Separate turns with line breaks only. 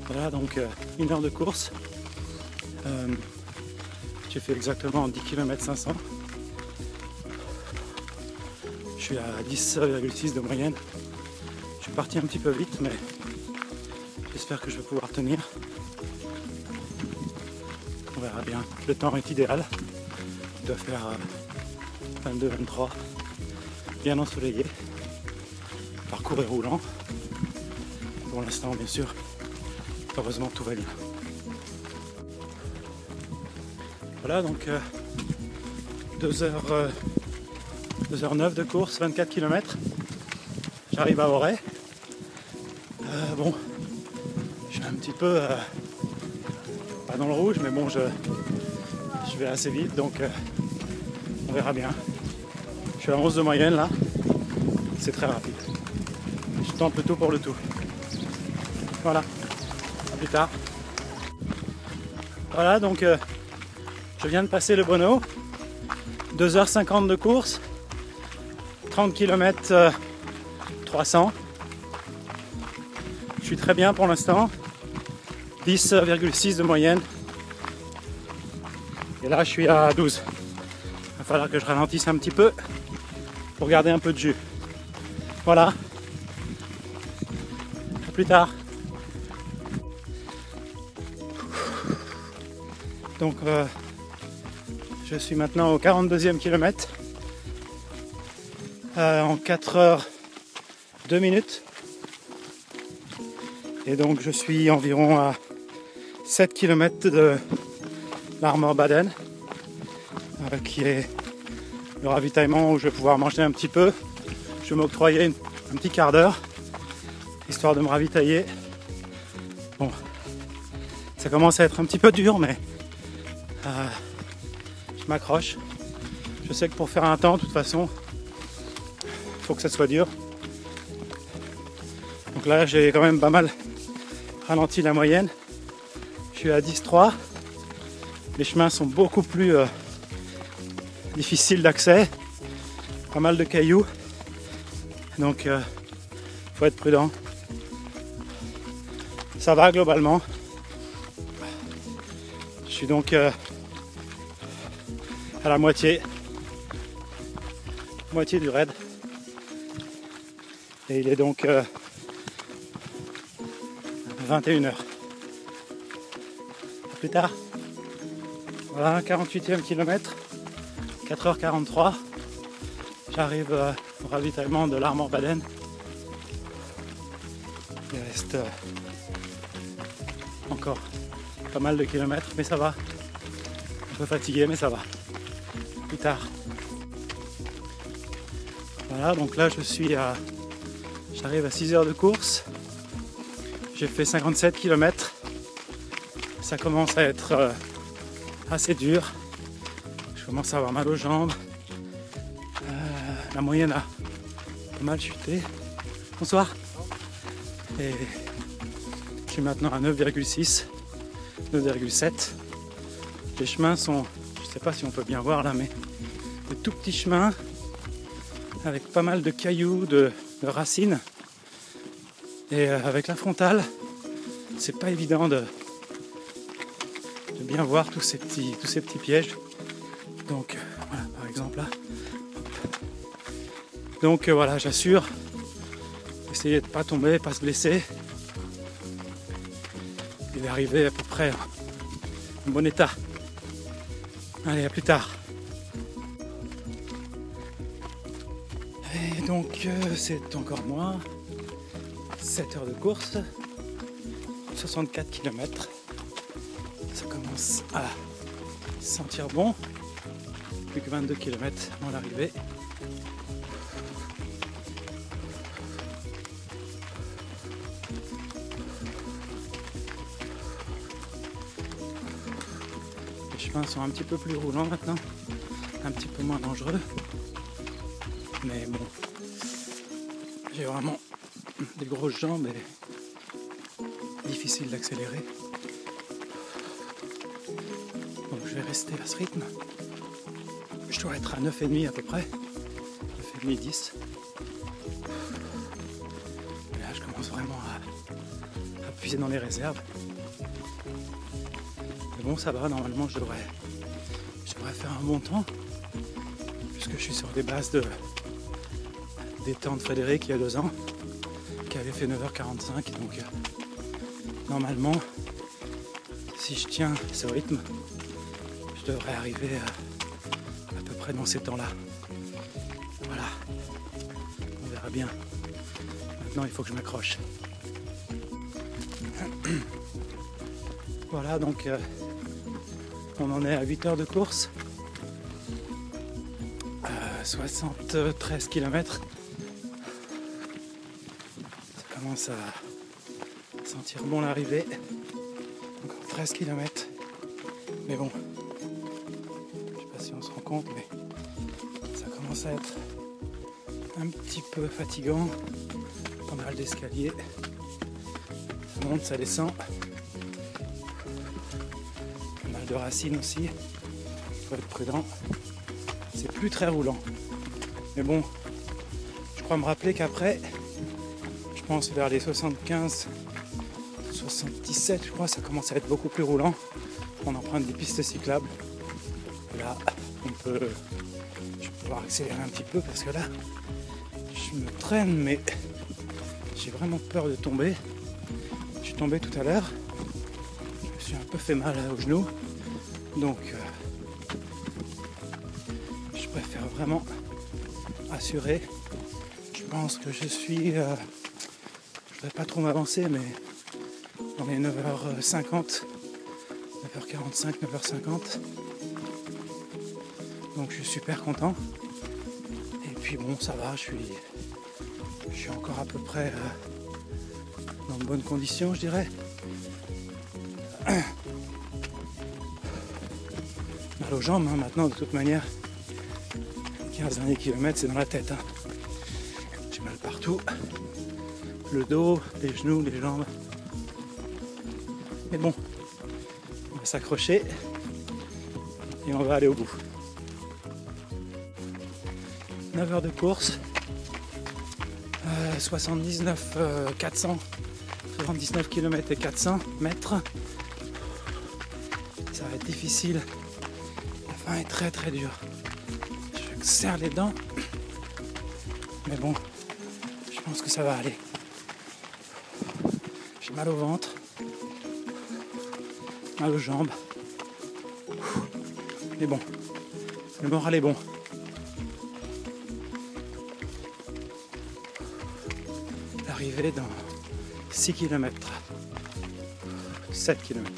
Voilà donc 1 heure de course. J'ai fait exactement 10 km 500. Je suis à 10,6 de moyenne. Je suis parti un petit peu vite, mais j'espère que je vais pouvoir tenir. On verra bien. Le temps est idéal. Il doit faire 22-23. Bien ensoleillé. Le parcours est roulant. Pour l'instant, bien sûr. Heureusement, tout va bien. Voilà, donc 2h09 de course, 24 km. J'arrive à Auray. Bon, je suis un petit peu pas dans le rouge, mais bon, je vais assez vite, donc on verra bien. Je suis à 11 de moyenne là, c'est très rapide. Je tente le tout pour le tout. Voilà, à plus tard. Voilà, donc je viens de passer le Bonneau. 2h50 de course, 30 km 300. Je suis très bien pour l'instant, 10,6 de moyenne. Et là je suis à 12. Il va falloir que je ralentisse un petit peu pour garder un peu de jus. Voilà. À plus tard. Donc je suis maintenant au 42e kilomètre en 4h 2 minutes. Et donc je suis environ à 7 km de l'Armor Baden, qui est le ravitaillement où je vais pouvoir manger un petit peu. Je vais m'octroyer un petit quart d'heure, histoire de me ravitailler. Bon, ça commence à être un petit peu dur, mais je m'accroche. Je sais que pour faire un temps, de toute façon, il faut que ça soit dur. Donc là, j'ai quand même pas mal ralenti la moyenne. Je suis à 10,3. Les chemins sont beaucoup plus difficiles d'accès. Pas mal de cailloux. Donc, faut être prudent. Ça va globalement. Je suis donc à la moitié du raid. Et il est donc 21h. A plus tard. Voilà, 48e kilomètre, 4h43. J'arrive au ravitaillement de l'Armor Baden. Il reste encore pas mal de kilomètres, mais ça va. Un peu fatigué, mais ça va. Plus tard. Voilà, donc là j'arrive à 6 heures de course. J'ai fait 57 km. Ça commence à être assez dur. Je commence à avoir mal aux jambes. La moyenne a pas mal chuté. Bonsoir. Et je suis maintenant à 9,6, 9,7. Les chemins sont, je sais pas si on peut bien voir là, mais de tout petits chemins avec pas mal de cailloux, de racines. Et avec la frontale, c'est pas évident de bien voir tous ces petits pièges. Donc voilà, par exemple là. Donc voilà, j'assure, essayez de pas tomber, pas se blesser et d'arriver à peu près en bon état. Allez, à plus tard. Et donc c'est encore moi. 7 heures de course, 64 km. Ça commence à sentir bon. Plus que 22 km avant l'arrivée. Les chemins sont un petit peu plus roulants maintenant, un petit peu moins dangereux. Mais bon, j'ai vraiment des grosses jambes et difficile d'accélérer. Donc je vais rester à ce rythme. Je dois être à 9,5 à peu près. 9,5, 10. puiser dans les réserves. Mais bon, ça va, normalement je devrais faire un bon temps, puisque je suis sur des bases des temps de Frédéric il y a 2 ans, qui avait fait 9h45, donc normalement, si je tiens ce rythme, je devrais arriver à peu près dans ces temps-là. Voilà, on verra bien. Maintenant, il faut que je m'accroche. Voilà, donc on en est à 8 heures de course, 73 km. Ça commence à sentir bon l'arrivée. Encore 13 km. Mais bon, je sais pas si on se rend compte, mais ça commence à être un petit peu fatigant. Pas mal d'escaliers. Ça monte, ça descend. Pas mal de racines aussi. Il faut être prudent. C'est plus très roulant. Mais bon, je crois me rappeler qu'après, je pense vers les 75, 77, je crois, ça commence à être beaucoup plus roulant. On emprunte des pistes cyclables. Là, je vais pouvoir accélérer un petit peu parce que là, je me traîne, mais j'ai vraiment peur de tomber. Je suis tombé tout à l'heure. Je me suis un peu fait mal au genou. Donc, je préfère vraiment assurer. Je pense que je suis... je ne vais pas trop m'avancer, mais on est 9h50, 9h45, 9h50. Donc je suis super content. Et puis bon, ça va, je suis encore à peu près dans de bonnes conditions, je dirais. Mal aux jambes, hein, maintenant, de toute manière. Les 15 derniers kilomètres, c'est dans la tête. Hein. J'ai mal partout. Le dos, les genoux, les jambes. Mais bon, on va s'accrocher et on va aller au bout. 9 heures de course, 79 km et 400 mètres. Ça va être difficile. La fin est très très dure. Je serre les dents. Mais bon, je pense que ça va aller. J'ai mal au ventre, mal aux jambes. Mais bon, le moral est bon. L'arrivée dans 6 km, 7 km.